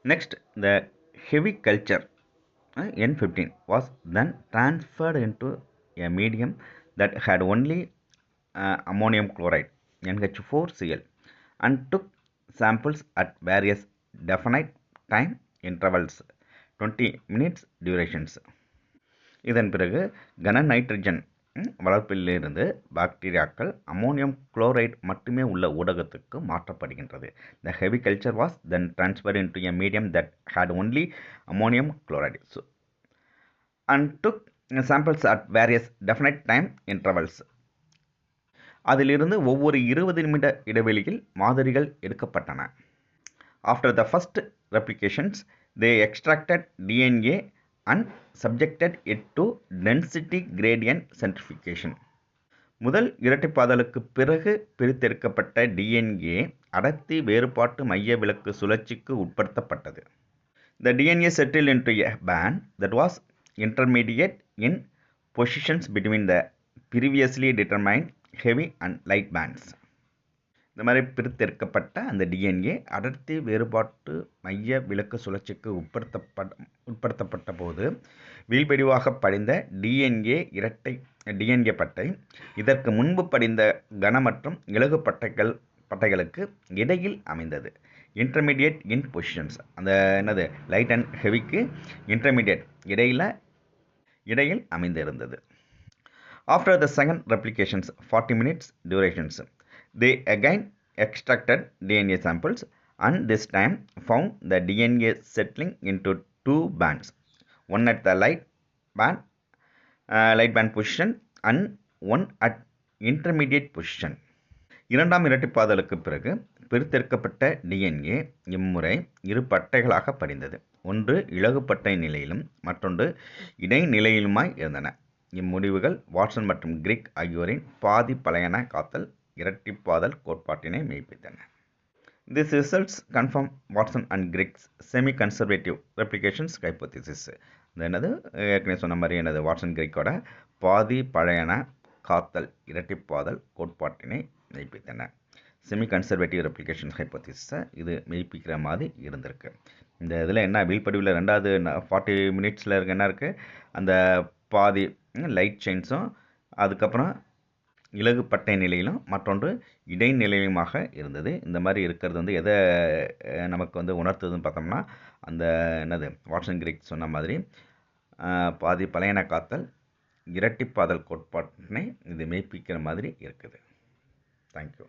Next, the heavy culture N15 was then transferred into a medium that had only ammonium chloride NH4Cl and took samples at various definite time intervals 20 minutes durations. இதன் பிறகு கன nitrogen வளர்ப்பிலிருந்து பாக்டீரியாக்கள் ammonium chloride மட்டுமே உள்ள ஊடகத்துக்கு மாற்றப்படுகின்றது. The heavy culture was then transferred into a medium that had only ammonium chloride and took samples at various definite time intervals. அதிலிருந்து ஒவ்வொரு 20 நிமிட இடைவெளியில் மாதிரிகள் எடுக்கப்பட்டன. After the first replications, they extracted DNA and subjected it to density gradient centrifugation. முதல் இரட்டைப்பாதலுக்கு பிறகு பிரித்தெடுக்கப்பட்ட DNA அடர்த்தி வேறுபாட்டு மைய விலக்கு சுழற்சிக்கு உட்படுத்தப்பட்டது. The DNA settled into a band that was intermediate in positions between the previously determined heavy and light bands. இந்த மாதிரி பிரித்தெடுக்கப்பட்ட அந்த டிஎன்ஏ அடர்த்தி வேறுபாட்டு மைய விலக்கு சுழற்சிக்கு உட்படுத்தப்பட்ட போது வீழ்படிவாக படிந்த டிஎன்ஏ பட்டை இதற்கு முன்பு படிந்த கன மற்றும் இலகு பட்டைகளுக்கு இடையில் அமைந்தது. இன்டர்மீடியேட் இன் பொசிஷன்ஸ் அந்த லைட் அண்ட் ஹெவிக்கு இன்டர்மீடியேட் இடையில் அமைந்திருந்தது. After the second replications 40 minutes durations, they again extracted DNA samples and this time found the DNA settling into two bands, one at the light band position and one at intermediate position. இரண்டாம் இரட்டைப்பாதலுக்கு பிறகு பிரித்தெடுக்கப்பட்ட DNA இம்முறை இரு பட்டைகளாக படிந்தது. ஒன்று இலகுப்பட்டை நிலையிலும் மற்றொன்று இடைநிலையிலுமாய் இருந்தன. இம்முடிவுகள் Watson மற்றும் கிரிக் ஆகியோரின் பாதி பழையன காத்தல் இரட்டிப்பாதல் கோட்பாட்டினை மெய்ப்பித்தன. These results confirm Watson and Crick's semi-conservative replications hypothesis. ஏற்கனவே சொன்ன மாதிரி வாட்சன் கிரிக்கோட பாதி பழையன காத்தல் இரட்டிப்பாதல் கோட்பாட்டினை மெய்ப்பித்தன. செமி கன்சர்வேட்டிவ் ரெப்ளிகேஷன் ஹைப்போதிசிஸை இது மெய்ப்பிக்கிற மாதிரி இருந்திருக்கு. இந்த இதில் என்ன வீழ்படிவில் ரெண்டாவது 40 மினிட்ஸில் என்ன இருக்குது, அந்த பாதி லைட் செயின்ஸும் அதுக்கப்புறம் இலகுப்பட்டை நிலையிலும் மற்றொன்று இடைநிலையிலுமாக இருந்தது. இந்த மாதிரி இருக்கிறது எதை நமக்கு உணர்த்துதுன்னு பார்த்தோம்னா, அந்த வாட்சன் கிரிக் சொன்ன மாதிரி பாதி பழையன காத்தல் இரட்டிப்பாதல் கோட்பாட்டினை இது மெய்ப்பிக்கிற மாதிரி இருக்குது. தேங்க்யூ.